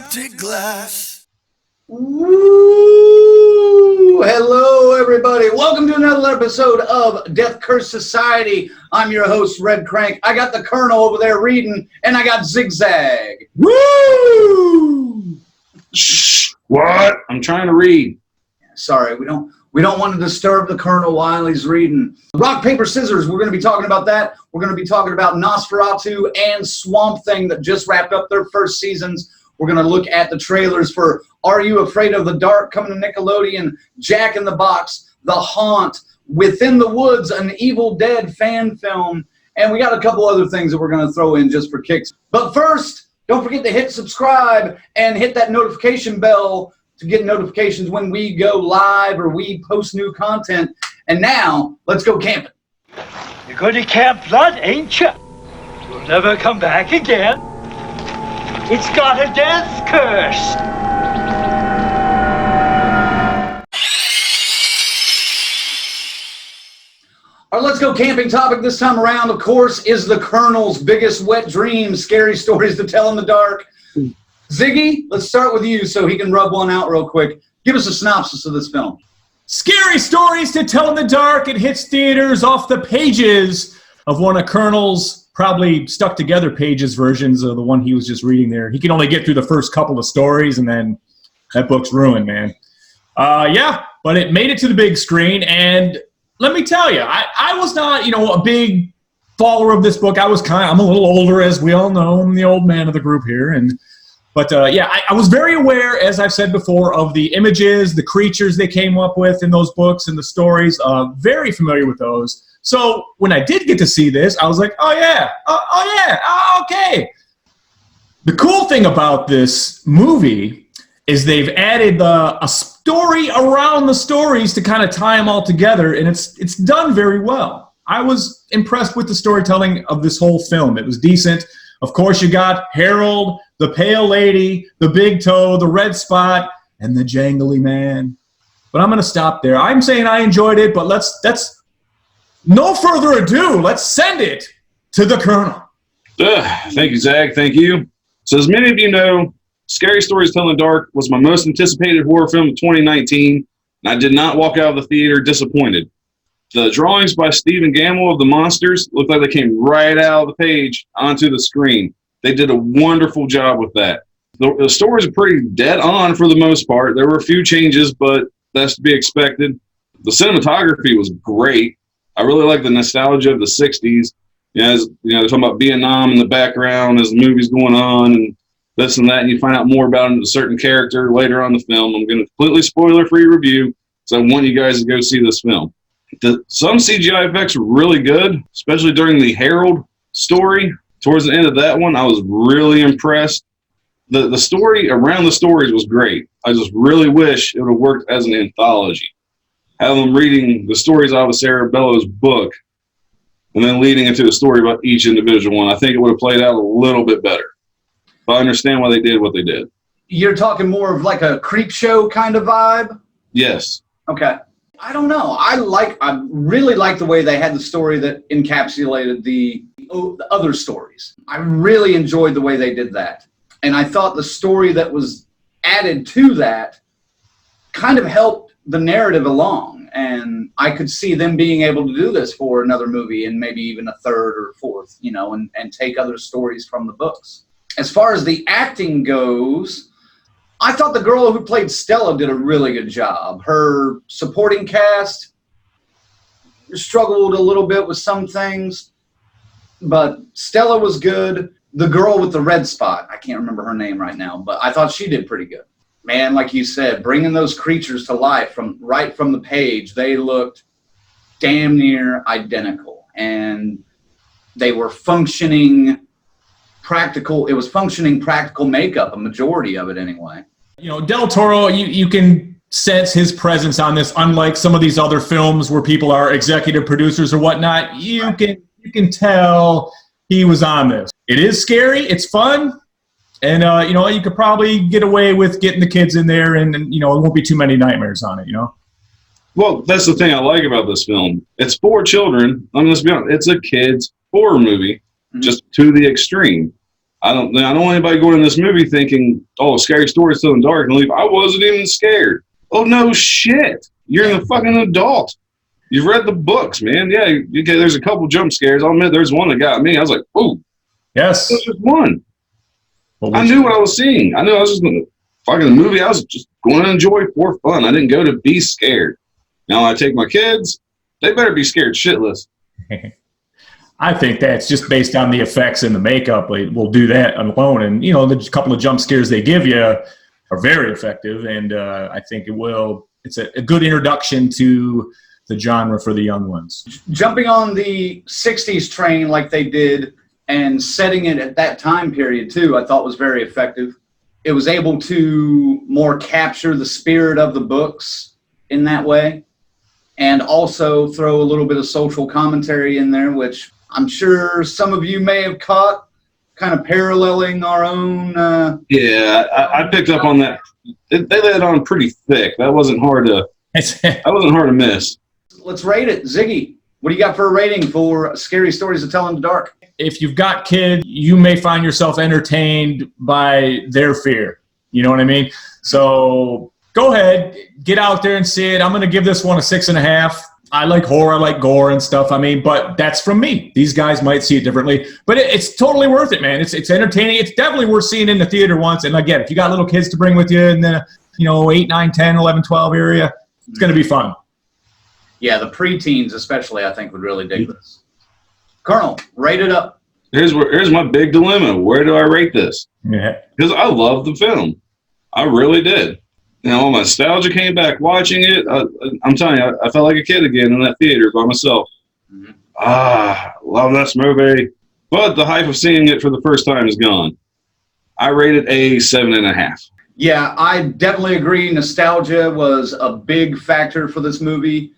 Cryptic glass. Woo! Hello, everybody. Welcome to another episode of Death Curse Society. I'm your host, Red Crank. I got the Colonel over there reading, and I got Zigzag. Woo! Shh! What? I'm trying to read. Sorry, we don't want to disturb the Colonel while he's reading. Rock, paper, scissors. We're going to be talking about that. We're going to be talking about NOS4A2 and Swamp Thing that just wrapped up their first seasons. We're going to look at the trailers for Are You Afraid of the Dark coming to Nickelodeon, Jack in the Box, The Haunt, Within the Woods, an Evil Dead fan film, and we got a couple other things that we're going to throw in just for kicks. But first, don't forget to hit subscribe and hit that notification bell to get notifications when we go live or we post new content. And now, let's go camping. You're going to Camp Blood, ain't you? You'll never come back again. It's got a death curse. Our Let's Go Camping topic this time around, of course, is the Colonel's biggest wet dreams, scary stories to tell in the dark. Ziggy, let's start with you so he can rub one out real quick. Give us a synopsis of this film. Scary stories to tell in the dark. It hits theaters off the pages of one of Colonel's probably stuck together pages versions of the one he was just reading there. He can only get through the first couple of stories and then that book's ruined, man. Yeah, but it made it to the big screen, and let me tell you, I was not, a big follower of this book. I'm a little older, as we all know. I'm the old man of the group here, But I was very aware, as I've said before, of the images, the creatures they came up with in those books and the stories. Very familiar with those. So when I did get to see this, I was like, okay. The cool thing about this movie is they've added a story around the stories to kind of tie them all together, and it's done very well. I was impressed with the storytelling of this whole film. It was decent. Of course, you got Harold, the Pale Lady, the Big Toe, the Red Spot, and the Jangly Man. But I'm going to stop there. I'm saying I enjoyed it, but let's no further ado, let's send it to the Colonel. Thank you, Zach. Thank you. So as many of you know, Scary Stories to Tell in the Dark was my most anticipated horror film of 2019, and I did not walk out of the theater disappointed. The drawings by Stephen Gamble of the monsters looked like they came right out of the page onto the screen. They did a wonderful job with that. The stories are pretty dead on for the most part. There were a few changes, but that's to be expected. The cinematography was great. I really like the nostalgia of the 60s. They're talking about Vietnam in the background as the movie's going on and this and that, and you find out more about a certain character later on in the film. I'm going to completely spoiler-free review, so I want you guys to go see this film. Some CGI effects were really good, especially during the Harold story. Towards the end of that one, I was really impressed. The story around the stories was great. I just really wish it would have worked as an anthology. Have them reading the stories out of Sarah Bellows' book and then leading into the story about each individual one. I think it would have played out a little bit better. But I understand why they did what they did. You're talking more of like a creep show kind of vibe? Yes. Okay. I don't know. I really like the way they had the story that encapsulated the other stories. I really enjoyed the way they did that. And I thought the story that was added to that kind of helped the narrative along. And I could see them being able to do this for another movie and maybe even a third or fourth, and take other stories from the books. As far as the acting goes, I thought the girl who played Stella did a really good job. Her supporting cast struggled a little bit with some things, but Stella was good. The girl with the red spot, I can't remember her name right now, but I thought she did pretty good. Man, like you said, bringing those creatures to life right from the page, they looked damn near identical, and they were functioning practical. It was functioning practical makeup, a majority of it anyway. Del Toro, you can sense his presence on this, unlike some of these other films where people are executive producers or whatnot. You can tell he was on this. It is scary. It's fun. And, you could probably get away with getting the kids in there and it won't be too many nightmares on it, Well, that's the thing I like about this film. It's for children. Let's be honest. It's a kid's horror movie, just to the extreme. I don't want anybody going in this movie thinking, oh, scary stories telling dark and leave. I wasn't even scared. Oh, no shit. You're a fucking adult. You've read the books, man. Yeah, there's a couple jump scares. I'll admit there's one that got me. I was like, oh. Yes. There's just one. Well, I knew what I was seeing. I knew I was just going to fucking the movie. I was just going to enjoy for fun. I didn't go to be scared. Now I take my kids. They better be scared shitless. I think that's just based on the effects and the makeup. We'll do that alone. And, you know, the couple of jump scares they give you are very effective. And I think it's a good introduction to the genre for the young ones. Jumping on the 60s train like they did and setting it at that time period, too, I thought was very effective. It was able to more capture the spirit of the books in that way, and also throw a little bit of social commentary in there, which I'm sure some of you may have caught, kind of paralleling our own. I picked up on that. They laid it on pretty thick. That wasn't hard to miss. Let's rate it. Ziggy, what do you got for a rating for Scary Stories to Tell in the Dark? If you've got kids, you may find yourself entertained by their fear. You know what I mean? So go ahead, get out there and see it. I'm going to give this one a 6.5. I like horror, I like gore and stuff. I mean, but that's from me. These guys might see it differently, but it's totally worth it, man. It's entertaining. It's definitely worth seeing in the theater once. And again, if you got little kids to bring with you in the 8, 9, 10, 11, 12 area, it's going to be fun. Yeah, the preteens especially, I think, would really dig this. Colonel, rate it up. Here's my big dilemma. Where do I rate this? Yeah. Because I love the film. I really did. All my nostalgia came back watching it. I'm telling you, I felt like a kid again in that theater by myself. Mm-hmm. Love this movie. But the hype of seeing it for the first time is gone. I rated a 7.5. Yeah, I definitely agree. Nostalgia was a big factor for this movie.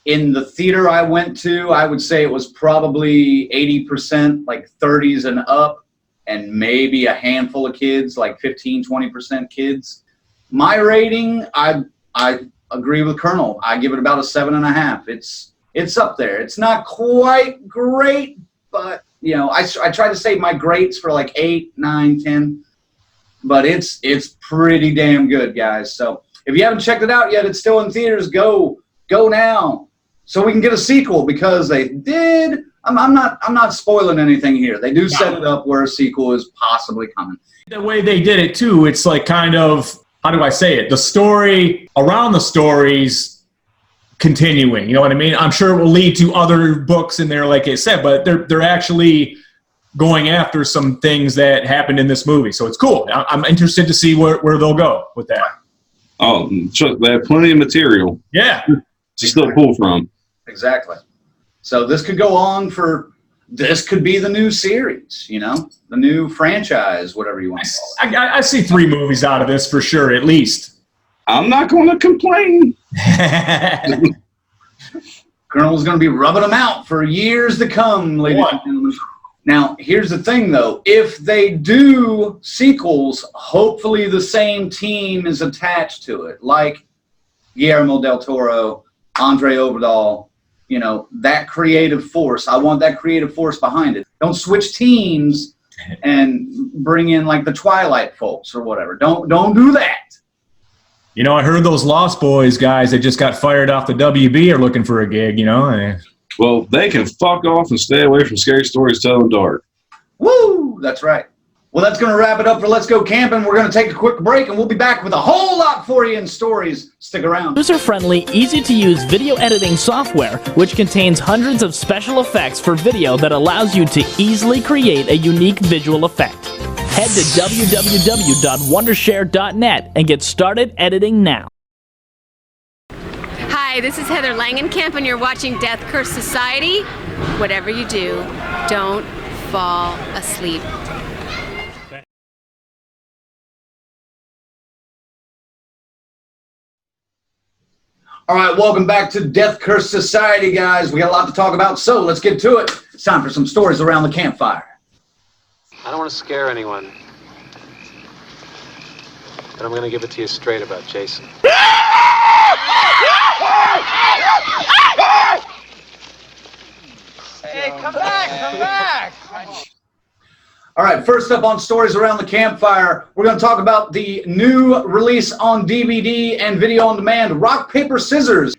In the theater I went to, I would say it was probably 80%, like 30s and up, and maybe a handful of kids, like 15, 20% kids. My rating, I agree with Colonel. I give it about a 7.5. It's up there. It's not quite great, but I try to save my greats for like 8, 9, 10. But it's pretty damn good, guys. So if you haven't checked it out yet, it's still in theaters. Go now, so we can get a sequel, because they did. I'm not spoiling anything here. They do set it up where a sequel is possibly coming. The way they did it too, it's like kind of, how do I say it? The story around the stories continuing. You know what I mean? I'm sure it will lead to other books in there, like I said, but they're actually going after some things that happened in this movie. So it's cool. I'm interested to see where they'll go with that. Oh, they have plenty of material. Yeah. To still pull from. Exactly. So this could go on this could be the new series, the new franchise, whatever you want to call it. I see 3 movies out of this for sure, at least. I'm not going to complain. Colonel's going to be rubbing them out for years to come, ladies and gentlemen. Now, here's the thing, though. If they do sequels, hopefully the same team is attached to it, like Guillermo del Toro, Andre Overdahl, that creative force. I want that creative force behind it. Don't switch teams and bring in like the Twilight folks or whatever. Don't do that. I heard those Lost Boys guys that just got fired off the WB are looking for a gig, Well, they can fuck off and stay away from Scary Stories Telling Dark. Woo! That's right. Well, that's going to wrap it up for Let's Go Camping. We're going to take a quick break, and we'll be back with a whole lot for you in stories. Stick around. User-friendly, easy-to-use video editing software, which contains hundreds of special effects for video that allows you to easily create a unique visual effect. Head to www.wondershare.net and get started editing now. Hi, this is Heather Langenkamp, and you're watching Death Curse Society. Whatever you do, don't fall asleep. All right, welcome back to Death Curse Society, guys. We got a lot to talk about, so let's get to it. It's time for some stories around the campfire. I don't want to scare anyone, but I'm going to give it to you straight about Jason. Hey, come back, come back! All right, first up on Stories Around the Campfire, we're going to talk about the new release on DVD and video on demand, Rock, Paper, Scissors,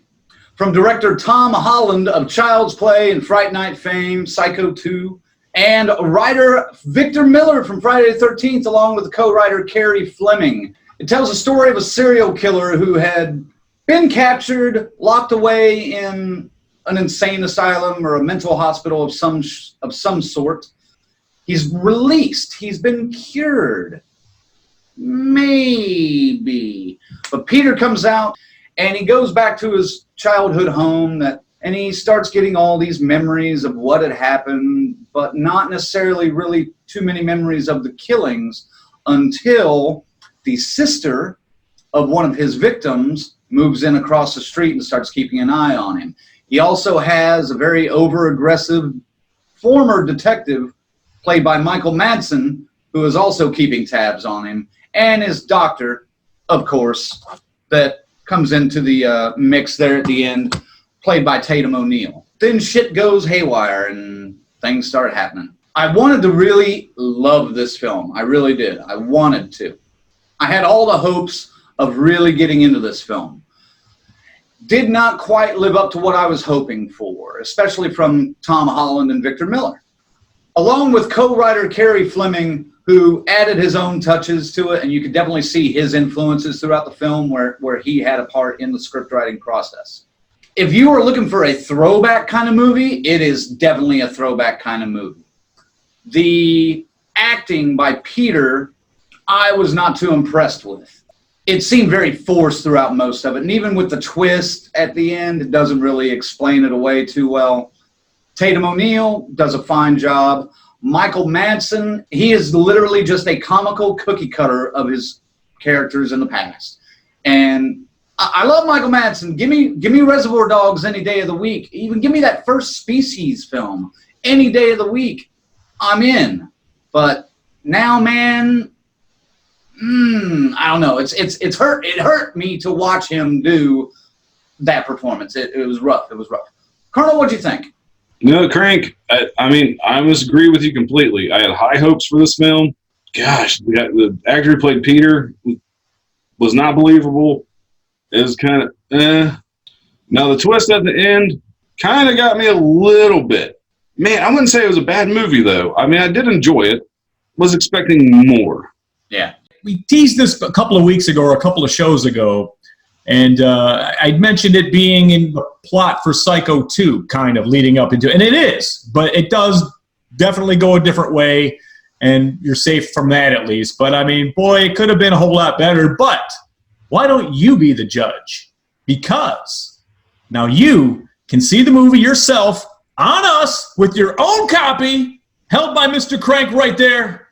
from director Tom Holland of Child's Play and Fright Night fame, Psycho 2, and writer Victor Miller from Friday the 13th, along with the co-writer Carrie Fleming. It tells the story of a serial killer who had been captured, locked away in an insane asylum or a mental hospital of some sort. He's released. He's been cured. Maybe. But Peter comes out and he goes back to his childhood home and he starts getting all these memories of what had happened, but not necessarily really too many memories of the killings until the sister of one of his victims moves in across the street and starts keeping an eye on him. He also has a very over-aggressive former detective played by Michael Madsen, who is also keeping tabs on him, and his doctor, of course, that comes into the mix there at the end, played by Tatum O'Neal. Then shit goes haywire and things start happening. I wanted to really love this film. I really did. I wanted to. I had all the hopes of really getting into this film. Did not quite live up to what I was hoping for, especially from Tom Holland and Victor Miller. Along with co-writer Carrie Fleming, who added his own touches to it, and you could definitely see his influences throughout the film where he had a part in the script writing process. If you are looking for a throwback kind of movie, it is definitely a throwback kind of movie. The acting by Peter, I was not too impressed with. It seemed very forced throughout most of it, and even with the twist at the end, it doesn't really explain it away too well. Tatum O'Neal does a fine job. Michael Madsen, he is literally just a comical cookie cutter of his characters in the past. And I love Michael Madsen. Give me Reservoir Dogs any day of the week. Even give me that First Species film any day of the week. I'm in. But now, man, I don't know. It's hurt. It hurt me to watch him do that performance. It was rough. It was rough. Colonel, what'd you think? No, Crank, I must agree with you completely. I had high hopes for this film. Gosh, the actor who played Peter was not believable. It was kind of, Now, the twist at the end kind of got me a little bit. Man, I wouldn't say it was a bad movie, though. I mean, I did enjoy it. Was expecting more. Yeah. We teased this a couple of weeks ago or a couple of shows ago, and I mentioned it being in the plot for Psycho 2, kind of leading up into it. And it is, but it does definitely go a different way, and you're safe from that at least. But, I mean, boy, it could have been a whole lot better. But why don't you be the judge? Because now you can see the movie yourself on us with your own copy, held by Mr. Crank right there.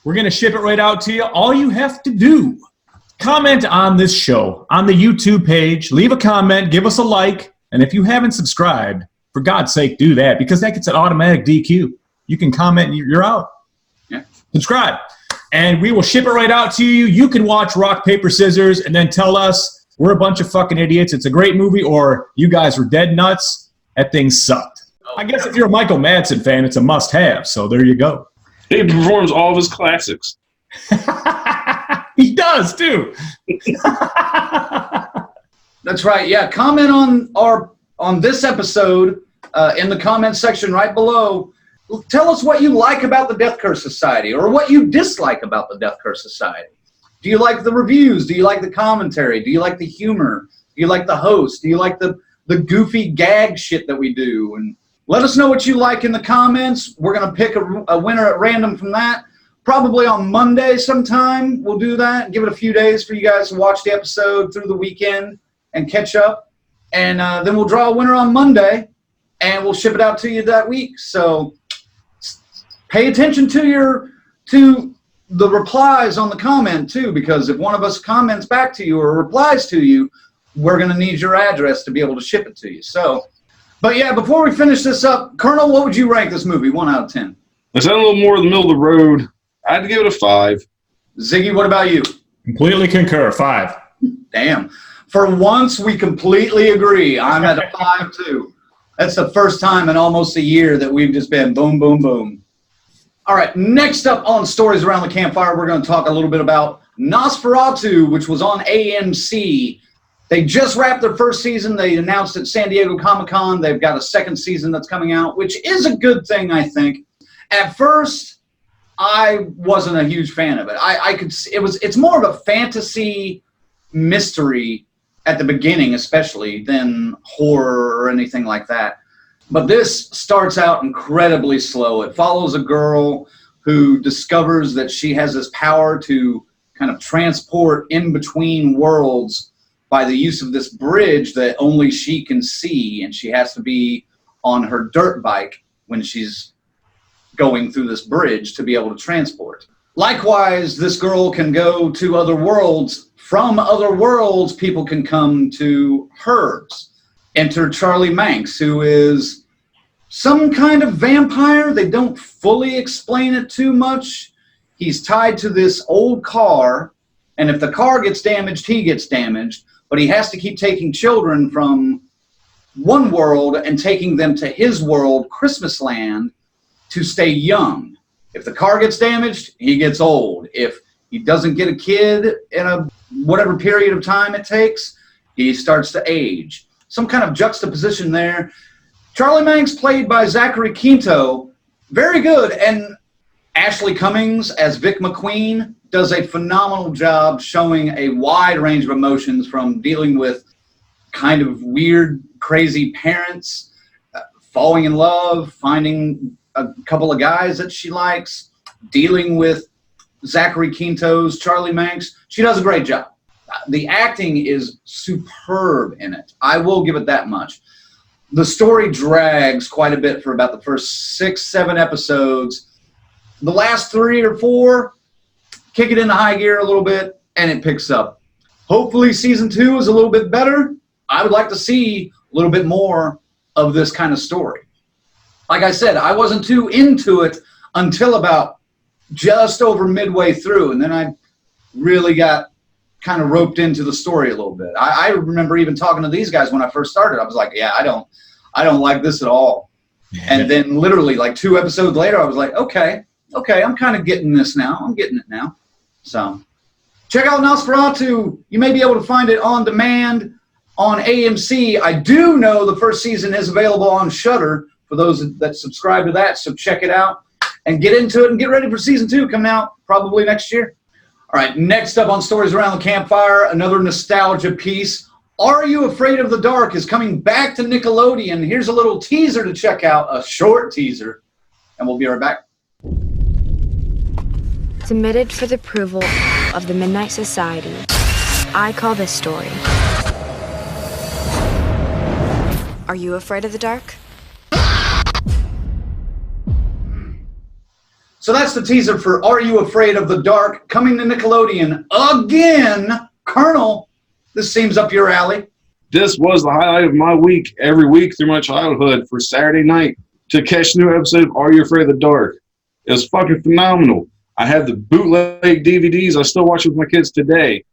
We're going to ship it right out to you. All you have to do, comment on this show on the YouTube page, leave a comment, give us a like, and if you haven't subscribed, for God's sake, do that, because that gets an automatic DQ. You can comment and you're out. Yeah. Subscribe. And we will ship it right out to you. You can watch Rock, Paper, Scissors and then tell us we're a bunch of fucking idiots. It's a great movie, or you guys were dead nuts. That thing sucked. I guess if you're a Michael Madsen fan, it's a must-have, so there you go. He performs all of his classics. He does, too. That's right. Yeah, comment on this episode in the comment section right below. Tell us what you like about the Death Curse Society, or what you dislike about the Death Curse Society. Do you like the reviews? Do you like the commentary? Do you like the humor? Do you like the host? Do you like the goofy gag shit that we do? And let us know what you like in the comments. We're going to pick a winner at random from that. Probably on Monday sometime we'll do that. Give it a few days for you guys to watch the episode through the weekend and catch up. And then we'll draw a winner on Monday, and we'll ship it out to you that week. So pay attention to the replies on the comment, too, because if one of us comments back to you or replies to you, we're going to need your address to be able to ship it to you. So, but yeah, before we finish this up, Colonel, what would you rank this movie, 1 out of 10? It's a little more in the middle of the road. I had to give it a 5. Ziggy, what about you? Completely concur. 5. Damn. For once, we completely agree. I'm at a 5, too. That's the first time in almost a year that we've just been boom, boom, boom. All right, next up on Stories Around the Campfire, we're going to talk a little bit about NOS4A2, which was on AMC. They just wrapped their first season. They announced at San Diego Comic-Con. They've got a second season that's coming out, which is a good thing, I think. At first, I wasn't a huge fan of it. It's more of a fantasy mystery at the beginning, especially, than horror or anything like that. But this starts out incredibly slow. It follows a girl who discovers that she has this power to kind of transport in between worlds by the use of this bridge that only she can see, and she has to be on her dirt bike when she's going through this bridge to be able to transport. Likewise, this girl can go to other worlds. From other worlds, people can come to hers. Enter Charlie Manx, who is some kind of vampire. They don't fully explain it too much. He's tied to this old car, and if the car gets damaged, he gets damaged, but he has to keep taking children from one world and taking them to his world, Christmas Land, to stay young. If the car gets damaged, he gets old. If he doesn't get a kid in a whatever period of time it takes, he starts to age. Some kind of juxtaposition there. Charlie Manx, played by Zachary Quinto, very good, and Ashley Cummings as Vic McQueen does a phenomenal job showing a wide range of emotions, from dealing with kind of weird, crazy parents, falling in love, finding a couple of guys that she likes, dealing with Zachary Quinto's Charlie Manx. She does a great job. The acting is superb in it. I will give it that much. The story drags quite a bit for about the first 6-7 episodes. The last 3 or 4, kick it into high gear a little bit, and it picks up. Hopefully season 2 is a little bit better. I would like to see a little bit more of this kind of story. Like I said, I wasn't too into it until about just over midway through, and then I really got kind of roped into the story a little bit. I remember even talking to these guys when I first started. I was like, yeah, I don't like this at all. And then literally like 2 episodes later, I was like, okay, I'm kind of getting this now. I'm getting it now. So check out NOS4A2. You may be able to find it on demand on AMC. I do know the first season is available on Shudder for those that subscribe to that. So check it out and get into it and get ready for season 2 coming out probably next year. All right, next up on Stories Around the Campfire, another nostalgia piece. Are You Afraid of the Dark is coming back to Nickelodeon. Here's a little teaser to check out, a short teaser, and we'll be right back. Submitted for the approval of the Midnight Society. I call this story Are You Afraid of the Dark? So that's the teaser for Are You Afraid of the Dark, coming to Nickelodeon again. Colonel, this seems up your alley. This was the highlight of my week, every week through my childhood, for Saturday night to catch a new episode of Are You Afraid of the Dark. It was fucking phenomenal. I have the bootleg DVDs. I still watch it with my kids today.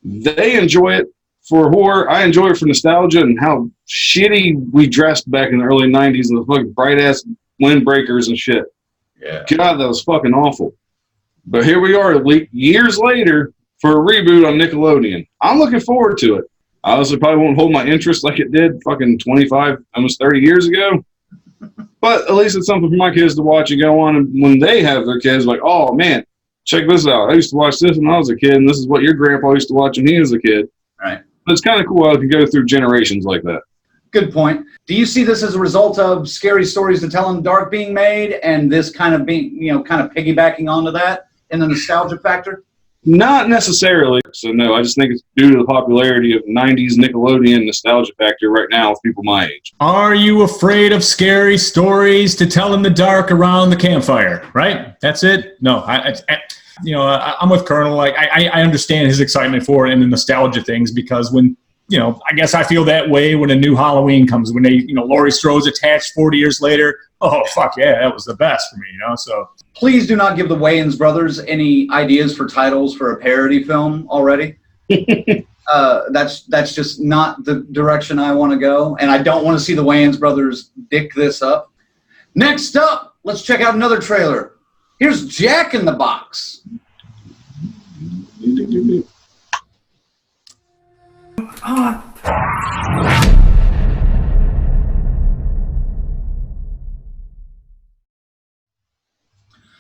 They enjoy it for horror. I enjoy it for nostalgia and how shitty we dressed back in the early 90s and the fucking bright-ass windbreakers and shit. Yeah. God, that was fucking awful. But here we are years later for a reboot on Nickelodeon. I'm looking forward to it. I honestly probably won't hold my interest like it did fucking 25, almost 30 years ago. But at least it's something for my kids to watch and go on. And when they have their kids, like, oh, man, check this out. I used to watch this when I was a kid, and this is what your grandpa used to watch when he was a kid. Right. But it's kind of cool how it can go through generations like that. Good point. Do you see this as a result of Scary Stories to Tell in the Dark being made and this kind of being, kind of piggybacking onto that in the nostalgia factor? Not necessarily. So, no, I just think it's due to the popularity of 90s Nickelodeon nostalgia factor right now with people my age. Are you afraid of scary stories to tell in the dark around the campfire? Right? That's it? No, I'm with Colonel. Like, I understand his excitement for it and the nostalgia things, because when, I guess I feel that way when a new Halloween comes, when they, Laurie Strode's attached 40 years later. Oh, fuck yeah, that was the best for me, so. Please do not give the Wayans brothers any ideas for titles for a parody film already. That's just not the direction I want to go, and I don't want to see the Wayans brothers dick this up. Next up, let's check out another trailer. Here's Jack in the Box.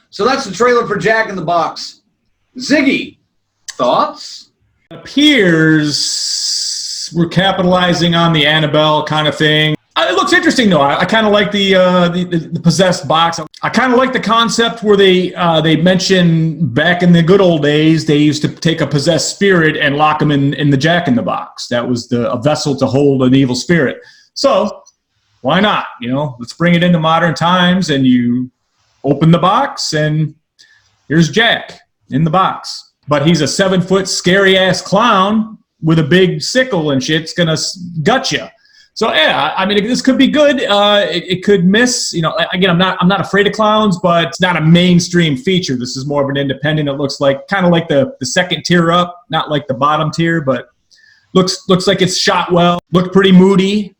So that's the trailer for Jack in the Box. Ziggy, thoughts? It appears we're capitalizing on the Annabelle kind of thing. It looks interesting, though. I kind of like the possessed box. I kind of like the concept where they mention back in the good old days they used to take a possessed spirit and lock them in the Jack in the Box. That was a vessel to hold an evil spirit. So why not? You know, let's bring it into modern times, and you open the box, and here's Jack in the box. But he's a 7-foot scary-ass clown with a big sickle and shit's gonna gut you. So yeah, I mean, this could be good. It could miss. You know, again, I'm not afraid of clowns, but it's not a mainstream feature. This is more of an independent. It looks like kind of like the second tier up, not like the bottom tier, but looks like it's shot well. Looked pretty moody.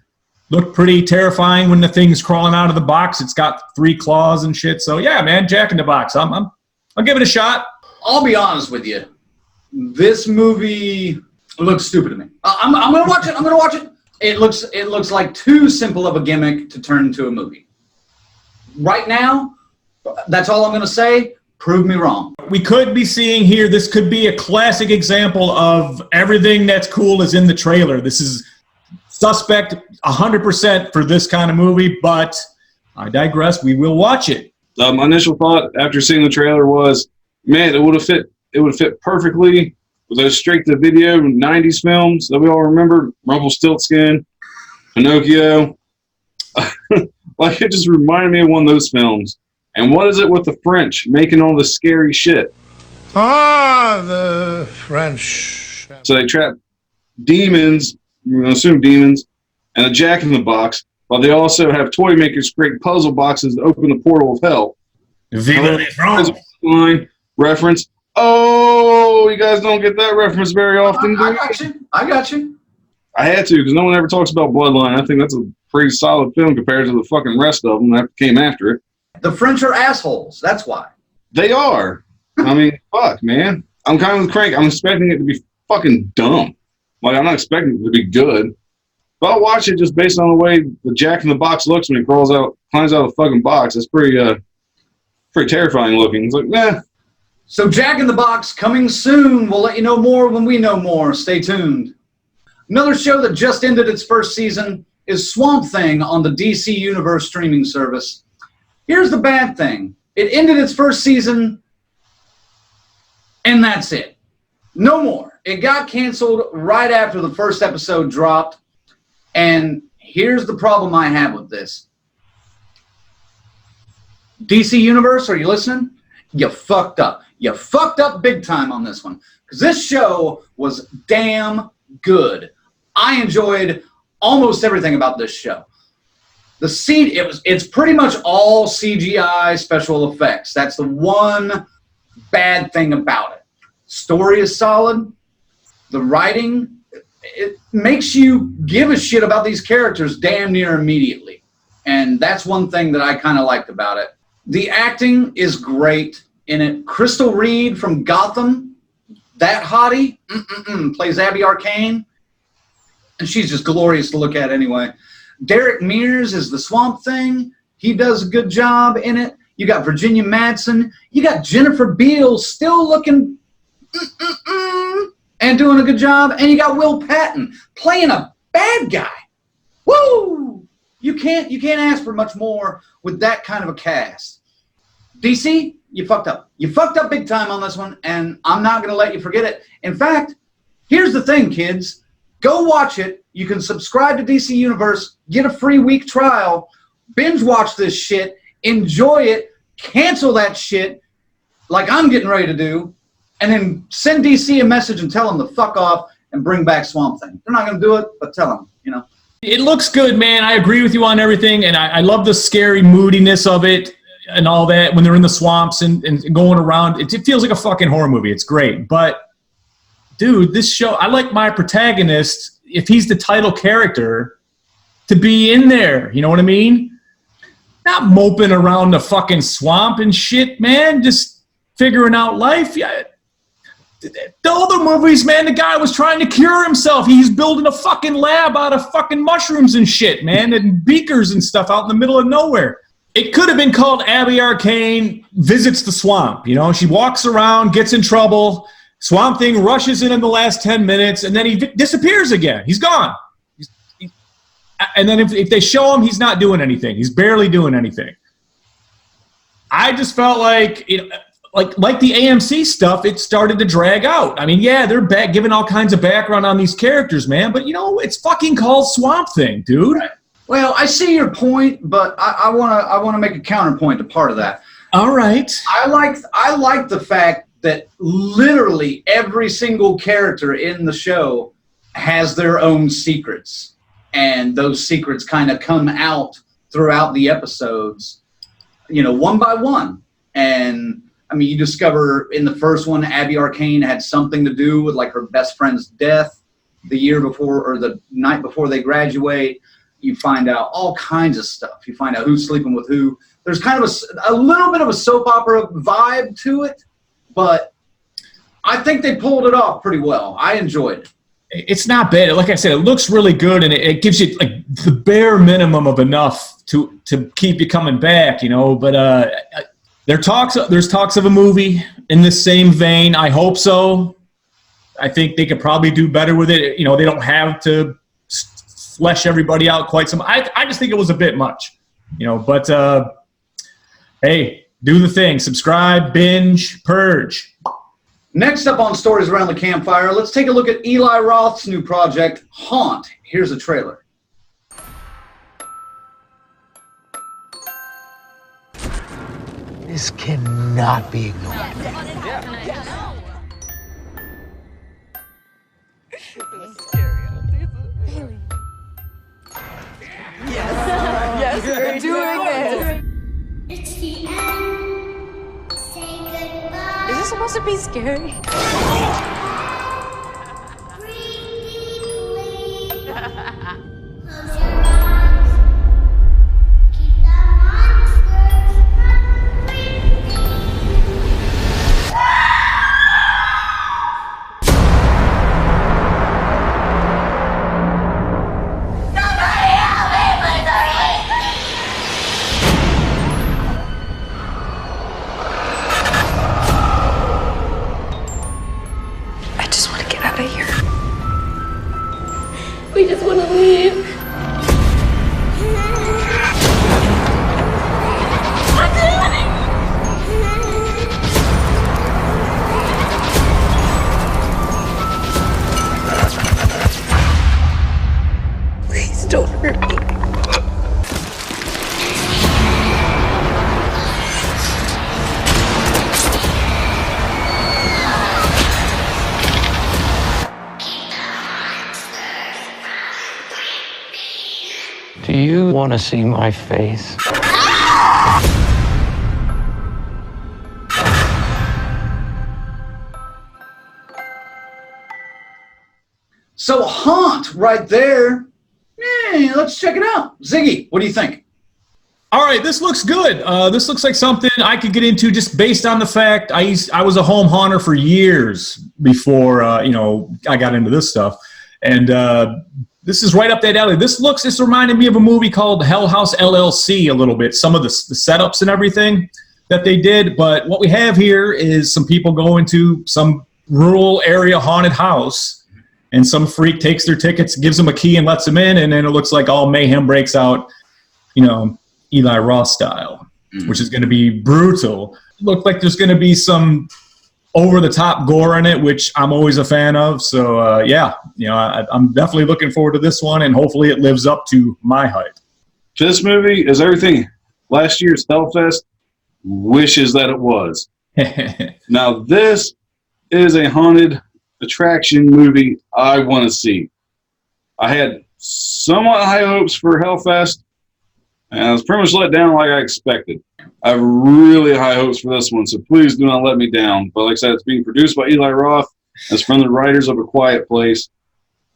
Looked pretty terrifying when the thing's crawling out of the box. It's got 3 claws and shit. So yeah, man, Jack in the Box. I'll give it a shot. I'll be honest with you. This movie looks stupid to me. I'm gonna watch it. I'm gonna watch it. It looks like too simple of a gimmick to turn into a movie. Right now, that's all I'm going to say. Prove me wrong. We could be seeing here, this could be a classic example of everything that's cool is in the trailer. This is suspect 100% for this kind of movie, but I digress. We will watch it. My initial thought after seeing the trailer was, man, it would have fit perfectly with those straight-to-video 90s films that we all remember, Rumpelstiltskin, Pinocchio. Like, it just reminded me of one of those films. And what is it with the French making all this scary shit? Ah, the French. So they trap demons, we're going to assume demons, and a Jack in the Box, while they also have toy makers create puzzle boxes to open the portal of hell. Viva les France. Line reference. Oh, you guys don't get that reference very often. I got you. I had to, because no one ever talks about Bloodline. I think that's a pretty solid film compared to the fucking rest of them that came after it. The French are assholes. That's why. They are. I mean, fuck, man. I'm kind of with Crank. I'm expecting it to be fucking dumb. Like, I'm not expecting it to be good. But I'll watch it just based on the way the Jack in the Box looks when he climbs out of the fucking box. It's pretty terrifying looking. It's like, nah. So Jack in the Box coming soon. We'll let you know more when we know more. Stay tuned. Another show that just ended its first season is Swamp Thing on the DC Universe streaming service. Here's the bad thing. It ended its first season, and that's it. No more. It got canceled right after the first episode dropped, and here's the problem I have with this. DC Universe, are you listening? You fucked up. You fucked up big time on this one, because this show was damn good. I enjoyed almost everything about this show. It's pretty much all CGI special effects. That's the one bad thing about it. Story is solid. The writing, it makes you give a shit about these characters damn near immediately. And that's one thing that I kind of liked about it. The acting is great in it. Crystal Reed from Gotham, that hottie, plays Abby Arcane. And she's just glorious to look at anyway. Derek Mears is the Swamp Thing. He does a good job in it. You got Virginia Madsen. You got Jennifer Beals still looking and doing a good job. And you got Will Patton playing a bad guy. Woo! You can't ask for much more with that kind of a cast. DC, you fucked up. You fucked up big time on this one, and I'm not going to let you forget it. In fact, here's the thing, kids. Go watch it. You can subscribe to DC Universe, get a free week trial, binge watch this shit, enjoy it, cancel that shit like I'm getting ready to do, and then send DC a message and tell them to fuck off and bring back Swamp Thing. They're not going to do it, but tell them, you know. It looks good, man. I agree with you on everything, and I love the scary moodiness of it and all that when they're in the swamps and going around. It feels like a fucking horror movie. It's great. But, dude, this show, I like my protagonist, if he's the title character, to be in there. You know what I mean? not moping around the fucking swamp and shit, man. Just figuring out life. Yeah. The other movies, man, the guy was trying to cure himself. He's building a fucking lab out of fucking mushrooms and shit, man, and beakers and stuff out in the middle of nowhere. It could have been called Abby Arcane Visits the Swamp. You know, she walks around, gets in trouble. Swamp Thing rushes in the last 10 minutes, and then he disappears again. He's gone. And then if they show him, he's not doing anything. He's barely doing anything. I just felt like, like the AMC stuff, it started to drag out. I mean, yeah, they're giving all kinds of background on these characters, man, but, it's fucking called Swamp Thing, dude. Right. Well, I see your point, but I want to make a counterpoint to part of that. All right. I like the fact that literally every single character in the show has their own secrets, and those secrets kind of come out throughout the episodes, one by one. And I mean, you discover in the first one, Abby Arcane had something to do with like her best friend's death the year before or the night before they graduate. You find out all kinds of stuff. You find out who's sleeping with who. There's kind of a little bit of a soap opera vibe to it, but I think they pulled it off pretty well. I enjoyed it. It's not bad. Like I said, it looks really good, and it gives you like the bare minimum of enough to keep you coming back, But there's talks of a movie in this same vein. I hope so. I think they could probably do better with it. They don't have to flesh everybody out quite some. I just think it was a bit much, But hey, do the thing. Subscribe, binge, purge. Next up on Stories Around the Campfire, let's take a look at Eli Roth's new project, Haunt. Here's a trailer. This cannot be ignored. Yes, we're doing it. It's the end. Say goodbye. Is this supposed to be scary? Breathe deeply. Close your eyes. Keep the monsters from breathing. We just want to leave. What's happening? Please don't hurt me. Do you want to see my face? So Haunt right there. Let's check it out. Ziggy, what do you think? All right, this looks good. This looks like something I could get into just based on the fact I was a home haunter for years before I got into this stuff, and this is right up that alley. This reminded me of a movie called Hell House LLC a little bit. Some of the setups and everything that they did, but what we have here is some people go into some rural area haunted house, and some freak takes their tickets, gives them a key, and lets them in, and then it looks like all mayhem breaks out, Eli Roth style, which is going to be brutal. Look like there's going to be some over-the-top gore in it, which I'm always a fan of. So, I'm definitely looking forward to this one, and hopefully it lives up to my hype. This movie is everything last year's Hellfest wishes that it was. Now, this is a haunted attraction movie I want to see. I had somewhat high hopes for Hellfest, and I was pretty much let down like I expected. I have really high hopes for this one, so please do not let me down. But like I said, it's being produced by Eli Roth. It's from the writers of A Quiet Place.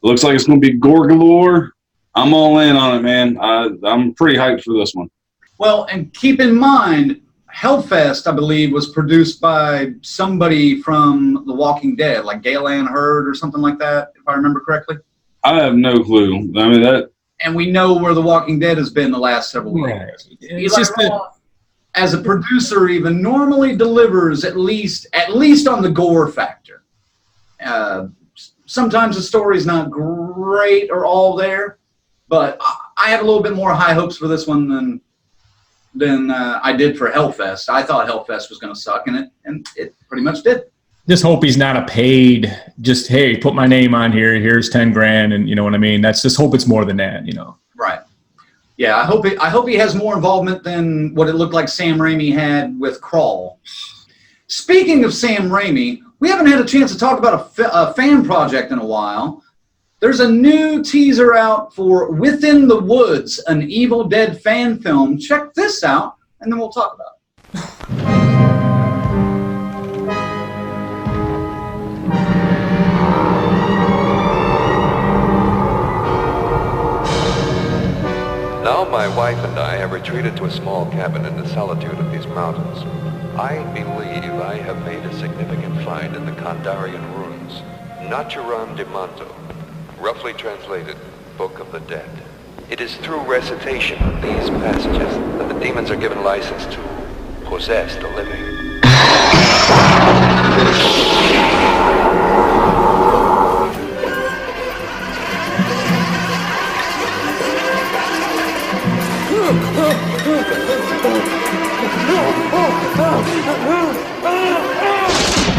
It looks like it's going to be gore galore. I'm all in on it, man. I'm pretty hyped for this one. Well, and keep in mind, Hellfest, I believe, was produced by somebody from The Walking Dead, like Gale Ann Hurd or something like that, if I remember correctly. I have no clue. I mean, that. And we know where The Walking Dead has been the last several years. It's just as a producer, even normally delivers at least on the gore factor. Sometimes the story's not great or all there, but I have a little bit more high hopes for this one than I did for Hellfest. I thought Hellfest was going to suck, and it pretty much did. Just hope he's not a paid, just, hey, put my name on here, here's 10 grand, and you know what I mean? Just hope it's more than that, you know. Right. Yeah, I hope he has more involvement than what it looked like Sam Raimi had with Crawl. Speaking of Sam Raimi, we haven't had a chance to talk about a fan project in a while. There's a new teaser out for Within the Woods, an Evil Dead fan film. Check this out, and then we'll talk about it. Now my wife and I have retreated to a small cabin in the solitude of these mountains. I believe I have made a significant find in the Kandarian ruins. Naturam de Manto, roughly translated, Book of the Dead. It is through recitation of these passages that the demons are given license to possess the living.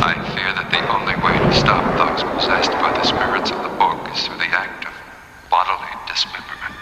I fear that the only way to stop those possessed by the spirits of the book is through the act of bodily dismemberment.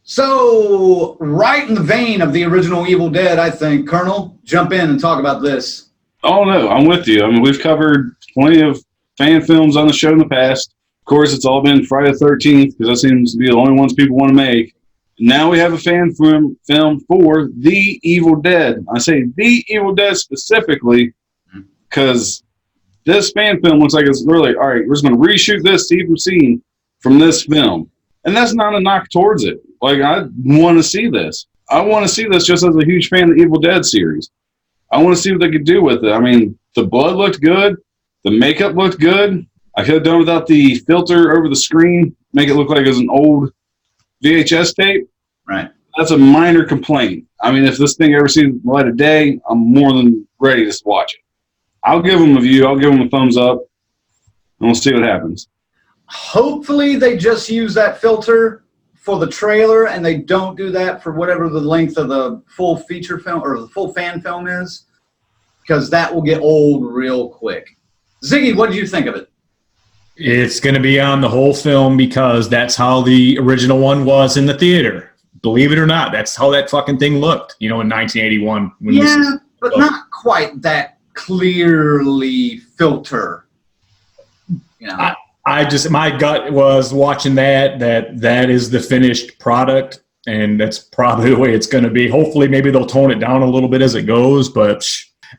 So, right in the vein of the original Evil Dead, I think, Colonel, jump in and talk about this. Oh, no, I'm with you. I mean, we've covered plenty of fan films on the show in the past. Of course, it's all been Friday the 13th, because that seems to be the only ones people want to make. Now we have a fan film for The Evil Dead. I say The Evil Dead specifically because this fan film looks like it's really, all right, we're just going to reshoot this scene from this film. And that's not a knock towards it. Like, I want to see this. I want to see this just as a huge fan of the Evil Dead series. I want to see what they could do with it. I mean, the blood looked good. The makeup looked good. I could have done without the filter over the screen, make it look like it was an old VHS tape. Right. That's a minor complaint. I mean, if this thing ever sees the light of day, I'm more than ready to watch it. I'll give them a view. I'll give them a thumbs up, and we'll see what happens. Hopefully they just use that filter for the trailer and they don't do that for whatever the length of the full feature film or the full fan film is, because that will get old real quick. Ziggy, what did you think of it? It's going to be on the whole film because that's how the original one was in the theater. Believe it or not, that's how that fucking thing looked, you know, in 1981. Yeah, but not quite that clearly filter. You know. My gut was watching that is the finished product, and that's probably the way it's going to be. Hopefully, maybe they'll tone it down a little bit as it goes, but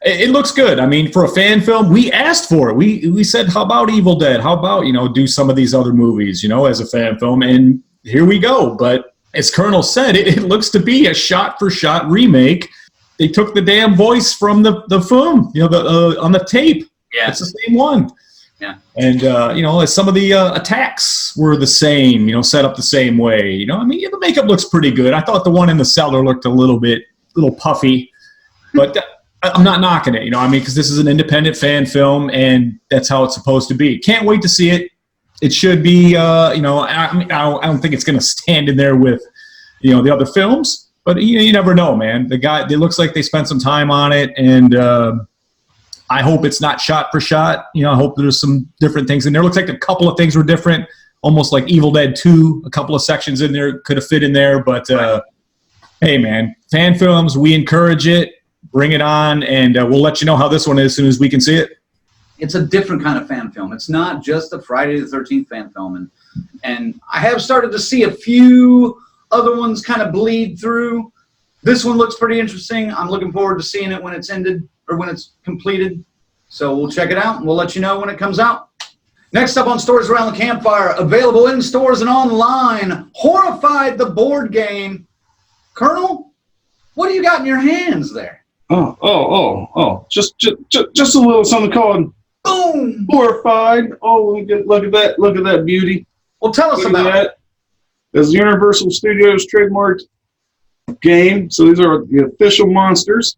it looks good. I mean, for a fan film, we asked for it. We said, how about Evil Dead? How about, you know, do some of these other movies, you know, as a fan film? And here we go. But as Colonel said, it looks to be a shot-for-shot remake. They took the damn voice from the film, you know, on the tape. Yeah. It's the same one. Yeah. And, some of the attacks were the same, set up the same way. The makeup looks pretty good. I thought the one in the cellar looked a little puffy, but I'm not knocking it, because this is an independent fan film, and that's how it's supposed to be. Can't wait to see it. It should be, I don't think it's going to stand in there with, the other films, but you never know, man. It looks like they spent some time on it, and I hope it's not shot for shot. I hope there's some different things in there. It looks like a couple of things were different, almost like Evil Dead 2. A couple of sections in there could have fit in there, but hey, man, fan films, we encourage it. Bring it on, and we'll let you know how this one is as soon as we can see it. It's a different kind of fan film. It's not just a Friday the 13th fan film. And I have started to see a few other ones kind of bleed through. This one looks pretty interesting. I'm looking forward to seeing it when it's ended or when it's completed. So we'll check it out, and we'll let you know when it comes out. Next up on Stories Around the Campfire, available in stores and online, Horrified, the board game. Colonel, what do you got in your hands there? Just a little something called Boom! Horrified. Oh, look at that beauty. Well, tell us about it. It's Universal Studios trademarked game, so these are the official monsters.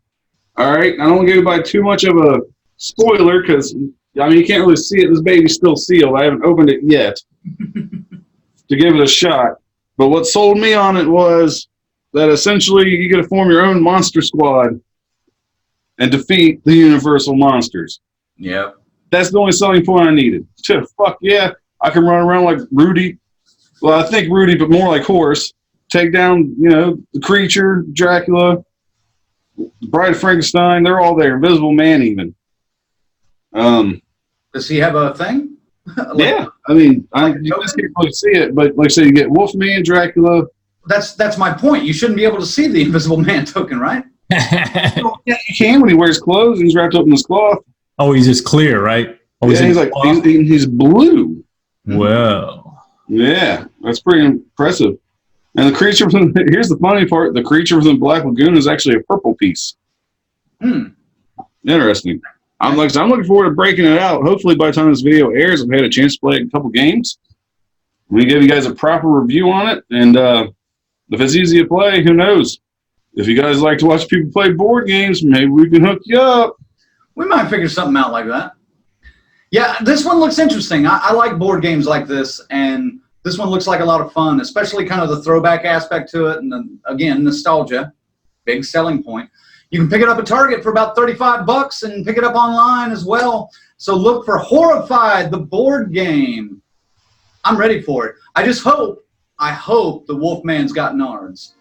All right, I don't want to give anybody too much of a spoiler because, you can't really see it. This baby's still sealed. I haven't opened it yet to give it a shot. But what sold me on it was that essentially you get to form your own monster squad and defeat the Universal monsters. Yep. That's the only selling point I needed. Fuck yeah, I can run around like Rudy. Well, I think Rudy, but more like Horse. Take down, the Creature, Dracula, Bride of Frankenstein. They're all there. Invisible Man even. Does he have a thing? Yeah. You just can't really see it, but like I say, you get Wolfman, Dracula. That's my point. You shouldn't be able to see the Invisible Man token, right? Yeah, you can when he wears clothes and he's wrapped up in his cloth. Oh, he's just clear, right? Oh, yeah, he's blue. Wow. Yeah, that's pretty impressive. And the creature here's the funny part: the creature within Black Lagoon is actually a purple piece. Interesting. I'm looking forward to breaking it out. Hopefully, by the time this video airs, I've had a chance to play it in a couple games. We give you guys a proper review on it, and if it's easy to play, who knows? If you guys like to watch people play board games, maybe we can hook you up. We might figure something out like that. Yeah, this one looks interesting. I like board games like this, and this one looks like a lot of fun, especially kind of the throwback aspect to it, and then, again, nostalgia, big selling point. You can pick it up at Target for about $35 and pick it up online as well. So look for Horrified, the board game. I'm ready for it. I hope the Wolfman's got nards.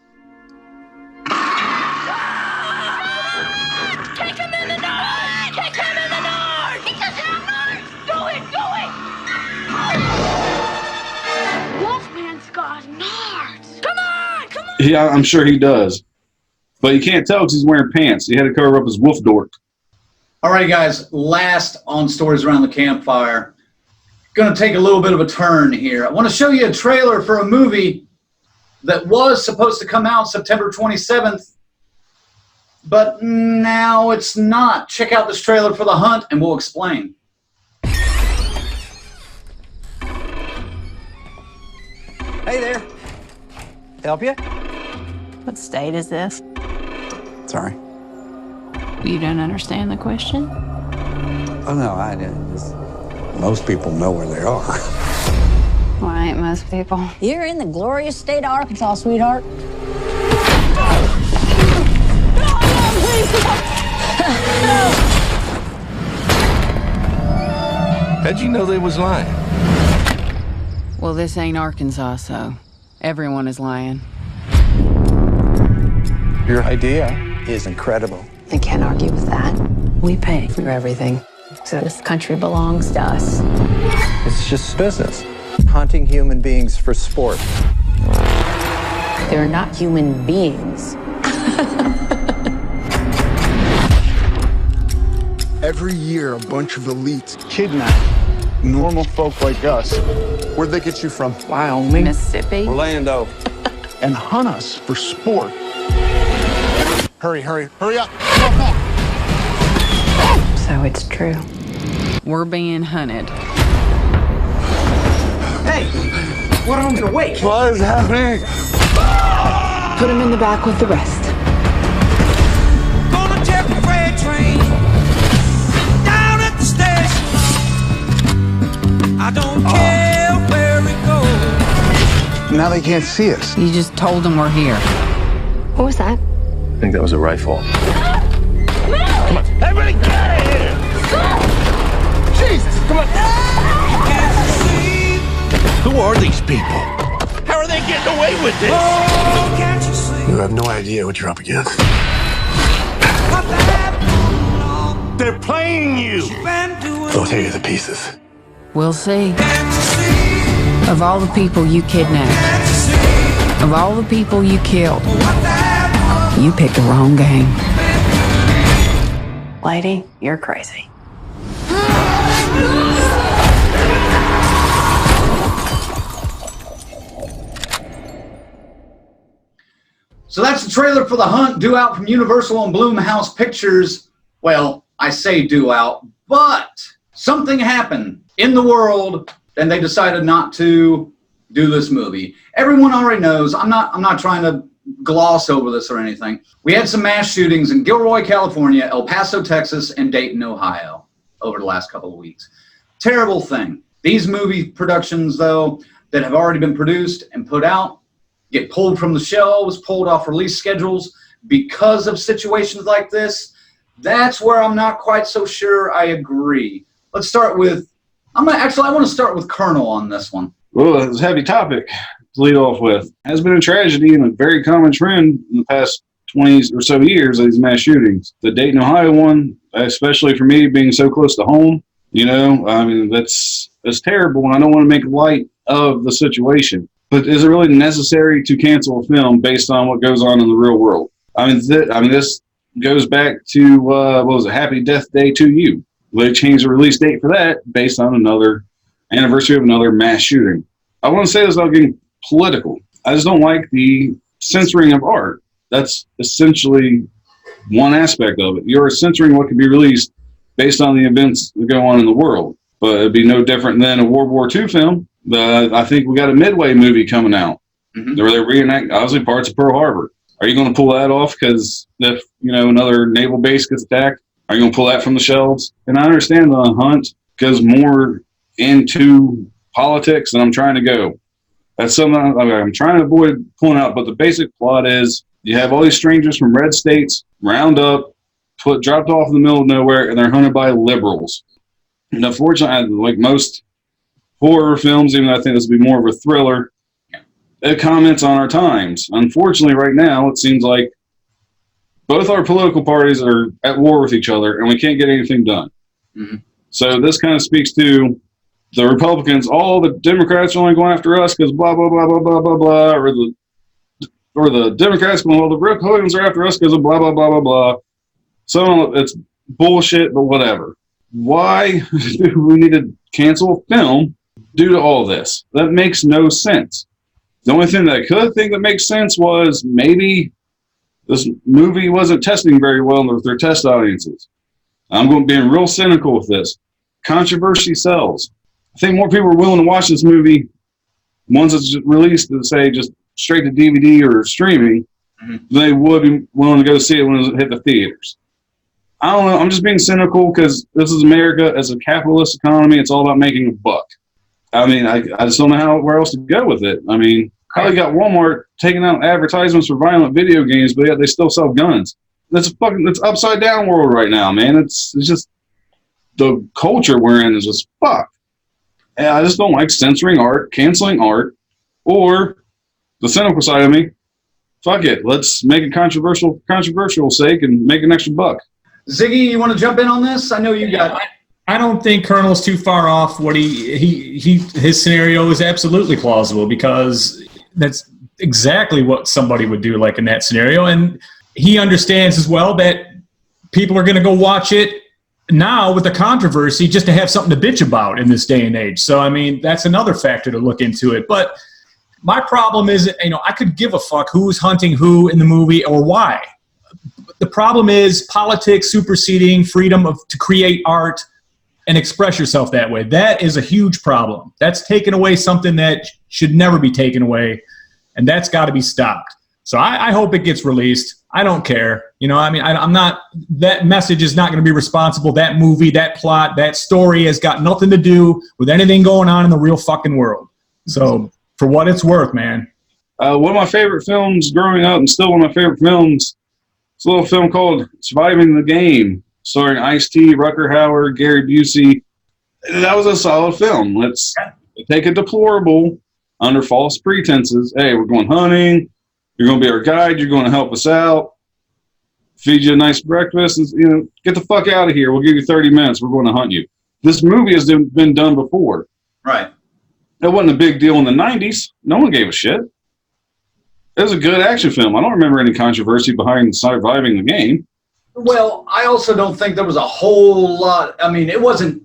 Kick him in the nose! Kick him in the nose! He doesn't have nards! Do it! Wolfman's got nards! Come on! Yeah, I'm sure he does. But you can't tell because he's wearing pants. He had to cover up his wolf dork. All right, guys. Last on Stories Around the Campfire. Going to take a little bit of a turn here. I want to show you a trailer for a movie that was supposed to come out September 27th, but now it's not. Check out this trailer for The Hunt, and we'll explain. Hey there. Help you? What state is this? Sorry. You don't understand the question? Oh, no, I didn't. Most people know where they are. Why ain't most people? You're in the glorious state of Arkansas, sweetheart. How'd you know they was lying? Well, this ain't Arkansas, so everyone is lying. Your idea is incredible. I can't argue with that. We pay for everything. So this country belongs to us. It's just business. Hunting human beings for sport. They're not human beings. Every year, a bunch of elites kidnap normal folk like us. Where'd they get you from? Wyoming? Mississippi? Orlando. And hunt us for sport. Hurry up. So it's true. We're being hunted. Hey, what am I gonna wait? What is happening? Put him in the back with the rest. Gonna take a freight train down at the station. I don't care where it goes. Now they can't see us. You just told them we're here. What was that? I think that was a rifle. Come on, everybody get out of here! Jesus, come on. Who are these people? How are they getting away with this? Oh, can't you see? You have no idea what you're up against. They're playing you. They'll tear you to pieces. We'll see. Of all the people you kidnapped, of all the people you killed, you picked the wrong game. Lady, you're crazy. So that's the trailer for The Hunt, due out from Universal and Blumhouse Pictures. Well, I say due out, but something happened in the world and they decided not to do this movie. Everyone already knows. I'm not trying to gloss over this or anything. We had some mass shootings in Gilroy, California, El Paso, Texas, and Dayton, Ohio over the last couple of weeks. Terrible thing. These movie productions, though, that have already been produced and put out, get pulled from the shelves, pulled off release schedules because of situations like this. That's where I'm not quite so sure I agree. Let's start with, I want to start with Colonel on this one. Well, it's a heavy topic to lead off with. It has been a tragedy and a very common trend in the past 20 or so years of these mass shootings. The Dayton, Ohio one, especially for me being so close to home, you know, I mean, that's terrible, and I don't want to make light of the situation. But is it really necessary to cancel a film based on what goes on in the real world? I mean, this goes back to, what was it, Happy Death Day to You. They changed the release date for that based on another anniversary of another mass shooting. I want to say this without getting political. I just don't like the censoring of art. That's essentially one aspect of it. You're censoring what can be released based on the events that go on in the world. But it'd be no different than a World War II film. I think we got a Midway movie coming out where they reenact, obviously, parts of Pearl Harbor. Are you going to pull that off because if, you know, another naval base gets attacked? Are you going to pull that from the shelves? And I understand The Hunt goes more into politics than I'm trying to go. That's something I'm trying to avoid pulling out. But the basic plot is you have all these strangers from red states round up, dropped off in the middle of nowhere, and they're hunted by liberals. And unfortunately, like most horror films, even though I think this would be more of a thriller, it comments on our times. Unfortunately, right now, it seems like both our political parties are at war with each other, and we can't get anything done. Mm-hmm. So this kind of speaks to the Republicans. All the Democrats are only going after us because blah, blah, blah, blah, blah, blah, blah, or the Democrats going, well, the Republicans are after us because of blah, blah, blah, blah, blah. So it's bullshit, but whatever. Why do we need to cancel a film due to all this? That makes no sense. The only thing that I could think that makes sense was maybe this movie wasn't testing very well with their test audiences. I'm going to be real cynical with this. Controversy sells. I think more people are willing to watch this movie once it's released to say just straight to DVD or streaming than they would be willing to go see it when it hit the theaters. I don't know. I'm just being cynical because this is America. As a capitalist economy, it's all about making a buck. I mean, I just don't know where else to go with it. I mean, how you got Walmart taking out advertisements for violent video games, but yet they still sell guns. That's upside down world right now, man. It's just the culture we're in is just fucked. And I just don't like censoring art, canceling art, or the cynical side of me. Fuck it, let's make it controversial sake and make an extra buck. Ziggy, you want to jump in on this? I know you got. I don't think Colonel's too far off. What his scenario is absolutely plausible because that's exactly what somebody would do, like in that scenario. And he understands as well that people are going to go watch it now with the controversy just to have something to bitch about in this day and age. So, I mean, that's another factor to look into it. But my problem is, I could give a fuck who's hunting who in the movie or why. The problem is politics superseding freedom to create art and express yourself that way. That is a huge problem. That's taking away something that should never be taken away, and that's got to be stopped. So I hope it gets released. I don't care. You know, I mean, I'm not, that message is not going to be responsible. That movie, that plot, that story has got nothing to do with anything going on in the real fucking world. So for what it's worth, man. One of my favorite films growing up, and still one of my favorite films, it's a little film called Surviving the Game, starring Ice-T, Rucker Hauer, Gary Busey. That was a solid film. Let's take a deplorable under false pretenses. Hey, we're going hunting. You're going to be our guide. You're going to help us out. Feed you a nice breakfast. And, you know, get the fuck out of here. We'll give you 30 minutes. We're going to hunt you. This movie has been done before. Right. It wasn't a big deal in the 90s. No one gave a shit. It was a good action film. I don't remember any controversy behind Surviving the Game. Well, I also don't think there was a whole lot. I mean, it wasn't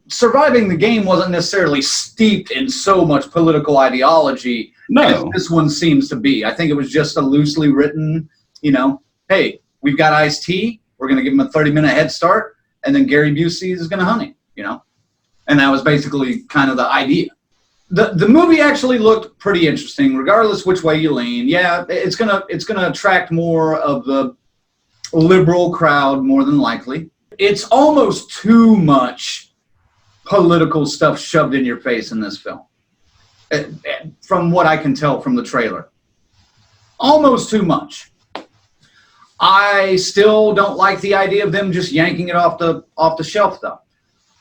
Surviving the Game wasn't necessarily steeped in so much political ideology as this one seems to be. I think it was just a loosely written, you know, hey, we've got Ice-T, we're going to give him a 30-minute head start, and then Gary Busey is going to hunt him, you know? And that was basically kind of the idea. The movie actually looked pretty interesting, regardless which way you lean. Yeah, it's gonna attract more of the liberal crowd, more than likely. It's almost too much political stuff shoved in your face in this film, from what I can tell from the trailer. Almost too much. I still don't like the idea of them just yanking it off the shelf, though.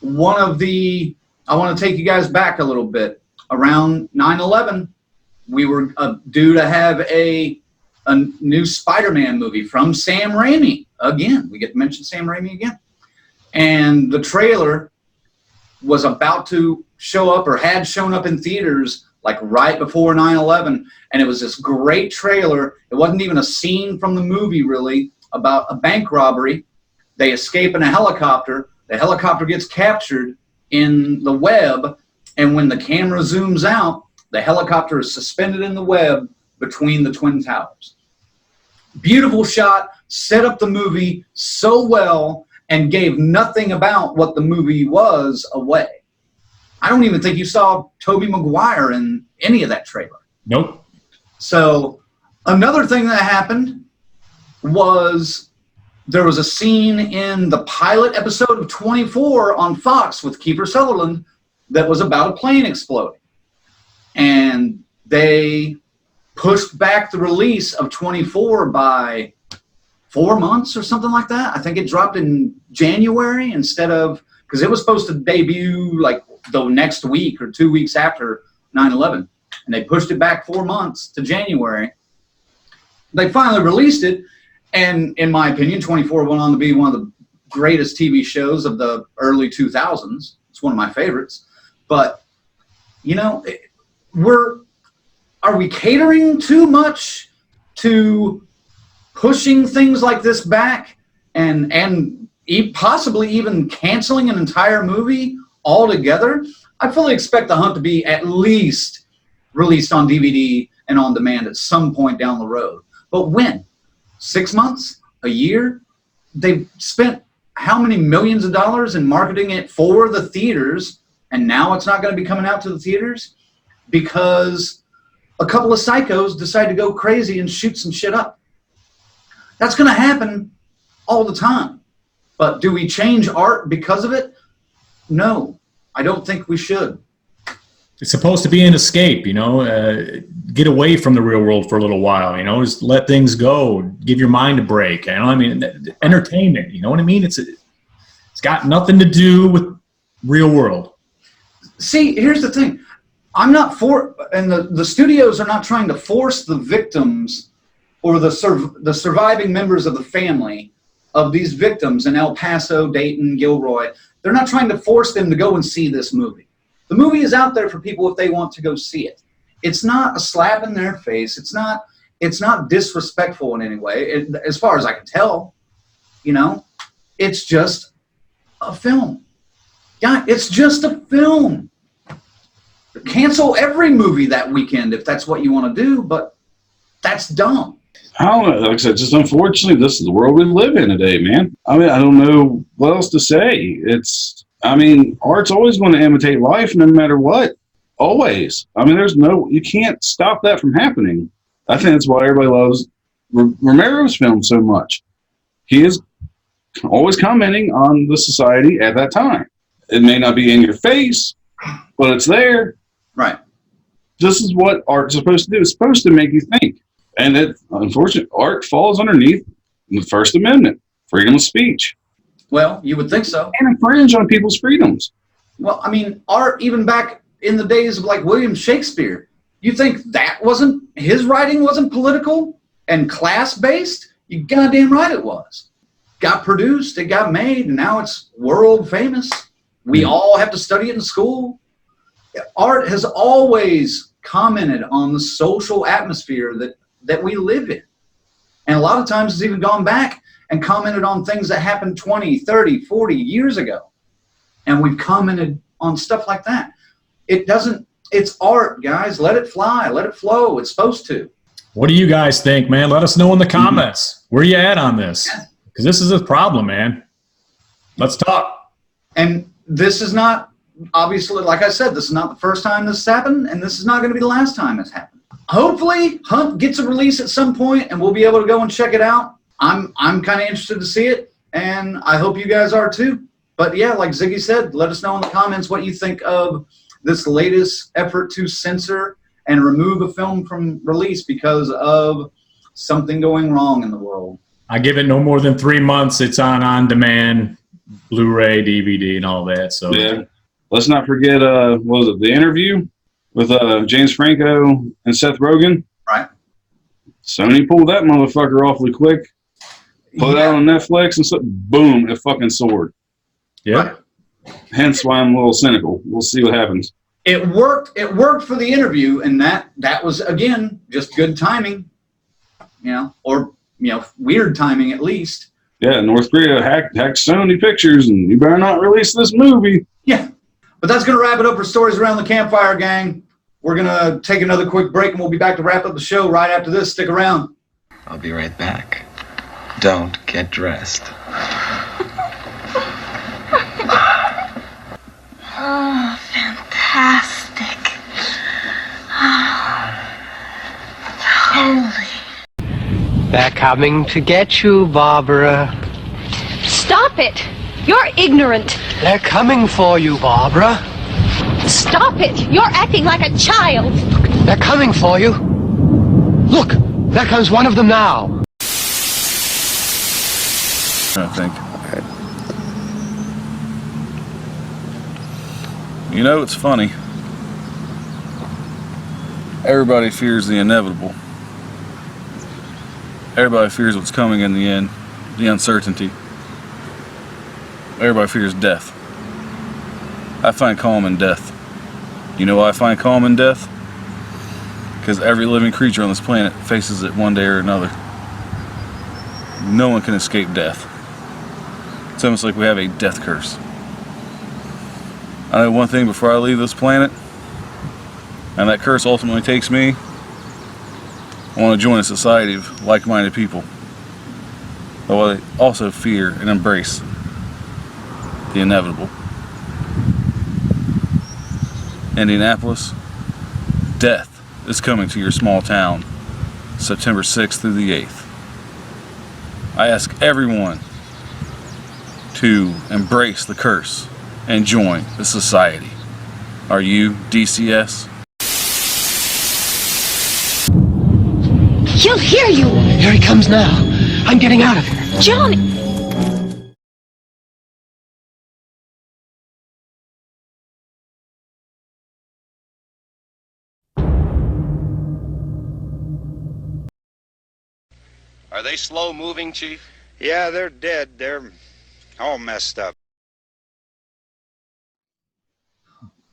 I want to take you guys back a little bit. Around 9/11, we were due to have a new Spider-Man movie from Sam Raimi. Again, we get to mention Sam Raimi again. And the trailer was about to show up, or had shown up in theaters, like right before 9/11. And it was this great trailer. It wasn't even a scene from the movie, really, about a bank robbery. They escape in a helicopter. The helicopter gets captured in the web. And when the camera zooms out, the helicopter is suspended in the web between the Twin Towers. Beautiful shot, set up the movie so well, and gave nothing about what the movie was away. I don't even think you saw Tobey Maguire in any of that trailer. Nope. So another thing that happened was there was a scene in the pilot episode of 24 on Fox with Kiefer Sutherland that was about a plane exploding. And they pushed back the release of 24 by 4 months or something like that. I think it dropped in January instead of, because it was supposed to debut like the next week or 2 weeks after 9/11. And they pushed it back 4 months to January. They finally released it. And in my opinion, 24 went on to be one of the greatest TV shows of the early 2000s. It's one of my favorites. But, you know, are we catering too much to pushing things like this back and possibly even canceling an entire movie altogether? I fully expect The Hunt to be at least released on DVD and on demand at some point down the road. But when? 6 months? A year? They've spent how many millions of dollars in marketing it for the theaters, and now it's not going to be coming out to the theaters because a couple of psychos decide to go crazy and shoot some shit up. That's going to happen all the time. But do we change art because of it? No, I don't think we should. It's supposed to be an escape, you know, get away from the real world for a little while, you know, just let things go, give your mind a break. You know, I mean, entertainment, you know what I mean? It's got nothing to do with real world. See, here's the thing. I'm not and the studios are not trying to force the victims or the surviving members of the family of these victims in El Paso, Dayton, Gilroy. They're not trying to force them to go and see this movie. The movie is out there for people if they want to go see it. It's not a slap in their face. It's not disrespectful in any way, as far as I can tell. You know, it's just a film. Yeah, it's just a film. Cancel every movie that weekend if that's what you want to do, but that's dumb. I don't know. Like I said, just unfortunately, this is the world we live in today, man. I mean, I don't know what else to say. It's I mean, art's always going to imitate life no matter what. Always. I mean, you can't stop that from happening. I think that's why everybody loves Romero's film so much. He is always commenting on the society at that time. It may not be in your face, but it's there. Right. This is what art's supposed to do. It's supposed to make you think. And unfortunately, art falls underneath the First Amendment, freedom of speech. Well, you would think so. And infringe on people's freedoms. Well, I mean, art, even back in the days of like William Shakespeare, you think his writing wasn't political and class-based? You goddamn right it was. Got produced, it got made, and now it's world famous. We all have to study it in school. Art has always commented on the social atmosphere that we live in. And a lot of times it's even gone back and commented on things that happened 20, 30, 40 years ago. And we've commented on stuff like that. It's art, guys. Let it fly. Let it flow. It's supposed to. What do you guys think, man? Let us know in the comments. Where you at on this? Because this is a problem, man. Let's talk. And this is not, obviously, like I said, this is not the first time this has happened, and this is not going to be the last time it's happened. Hopefully, Hunt gets a release at some point, and we'll be able to go and check it out. I'm kind of interested to see it, and I hope you guys are too. But yeah, like Ziggy said, let us know in the comments what you think of this latest effort to censor and remove a film from release because of something going wrong in the world. I give it no more than 3 months. It's on demand, Blu-ray, DVD, and all that. So yeah, let's not forget. What was it? The Interview with James Franco and Seth Rogen. Right. Sony pulled that motherfucker awfully quick. Put it out on Netflix and so boom, it fucking soared. Yeah. Right. Hence why I'm a little cynical. We'll see what happens. It worked for The Interview, and that was again just good timing, or weird timing at least. Yeah, North Korea hacked Sony Pictures, and you better not release this movie. Yeah, but that's gonna wrap it up for Stories Around the Campfire, gang. We're gonna take another quick break, and we'll be back to wrap up the show right after this. Stick around. I'll be right back. Don't get dressed. Oh, fantastic. Holy. They're coming to get you, Barbara. Stop it! You're ignorant. They're coming for you, Barbara. Stop it! You're acting like a child. They're coming for you. Look, there comes one of them now. I think. You know, it's funny. Everybody fears the inevitable. Everybody fears what's coming in the end, the uncertainty. Everybody fears death. I find calm in death. You know why I find calm in death? Because every living creature on this planet faces it one day or another. No one can escape death. It's almost like we have a death curse. I know one thing before I leave this planet, and that curse ultimately takes me. I want to join a society of like-minded people, but I also fear and embrace the inevitable. Indianapolis, death is coming to your small town, September 6th through the 8th. I ask everyone to embrace the curse and join the society. Are you DCS? He'll hear you. Here he comes now. I'm getting out of here. Johnny! Are they slow moving, Chief? Yeah, they're dead. They're all messed up.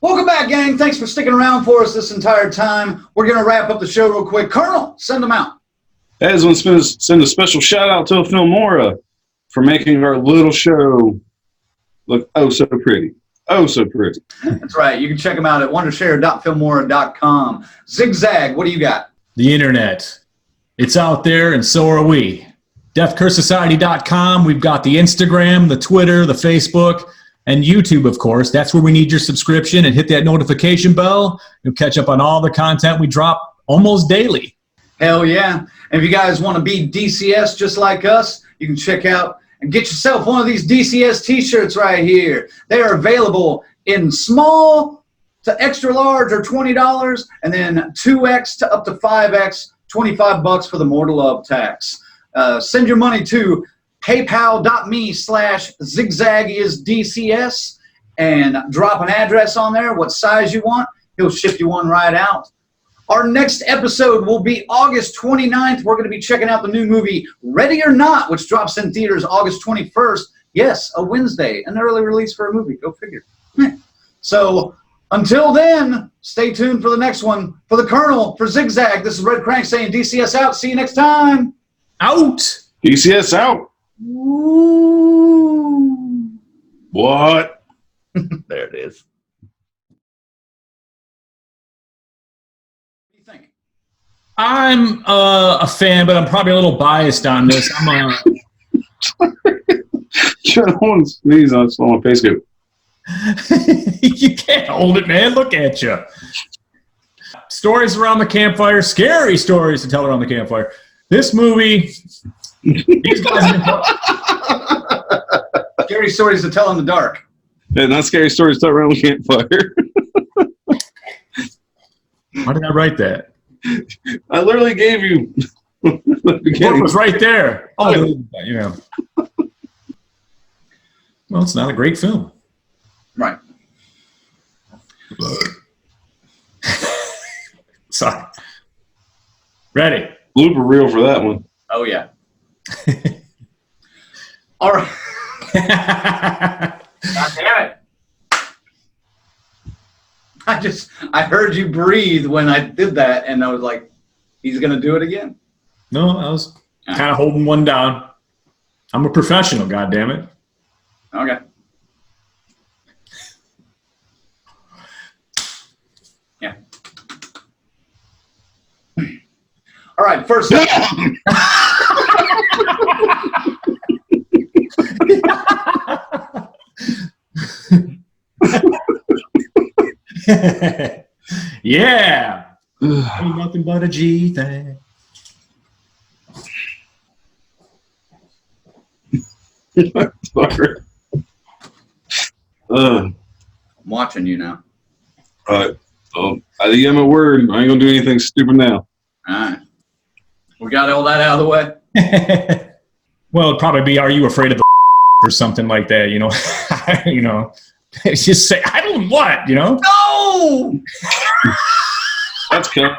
Welcome back, gang. Thanks for sticking around for us this entire time. We're going to wrap up the show real quick. Colonel, send them out. I just want to send a special shout out to Filmora for making our little show look oh so pretty. Oh, so pretty. That's right. You can check them out at wondershare.filmora.com. Zigzag, what do you got? The internet. It's out there, and so are we. DeathCurseSociety.com. We've got the Instagram, the Twitter, the Facebook. and YouTube, of course. That's where we need your subscription, and hit that notification bell. You'll catch up on all the content we drop almost daily. Hell yeah. And if you guys want to be DCS just like us, you can check out and get yourself one of these DCS t-shirts right here. They are available in small to extra large or $20, and then 2X to up to 5X, $25 for the Mortal Love tax. Send your money to paypal.me/zigzagisdcs and drop an address on there, what size you want. He'll ship you one right out. Our next episode will be August 29th. We're going to be checking out the new movie Ready or Not, which drops in theaters August 21st. Yes, a Wednesday, an early release for a movie. Go figure. So until then, stay tuned for the next one. For the Colonel, for Zigzag, this is Red Crank saying DCS out. See you next time. Out. DCS out. Ooh. What? There it is. I'm a fan, but I'm probably a little biased on this. I'm I don't want to sneeze on my face scoop. You can't hold it, man. Look at you. Stories around the campfire, scary stories to tell around the campfire. This movie, these guys scary stories to tell in the dark. Yeah, not scary stories to tell around the campfire. Why did I write that? I literally gave you. It was right there. Oh, yeah. Well, it's not a great film. Right. Sorry. Ready. Blooper reel for that one. Oh, yeah. All right. God damn it. I heard you breathe when I did that, and I was like, he's going to do it again. No, I was kind of holding one down. I'm a professional, goddammit. Okay. Yeah. All right, first up. Yeah. Ain't nothing but a G thing. Sorry. I'm watching you now. All right. So, I think I'm a word. I ain't going to do anything stupid now. All right. We got all that out of the way? Well, it'd probably be, are you afraid of the or something like that, you know? You know, just say, I don't what, you know? No! That's cool.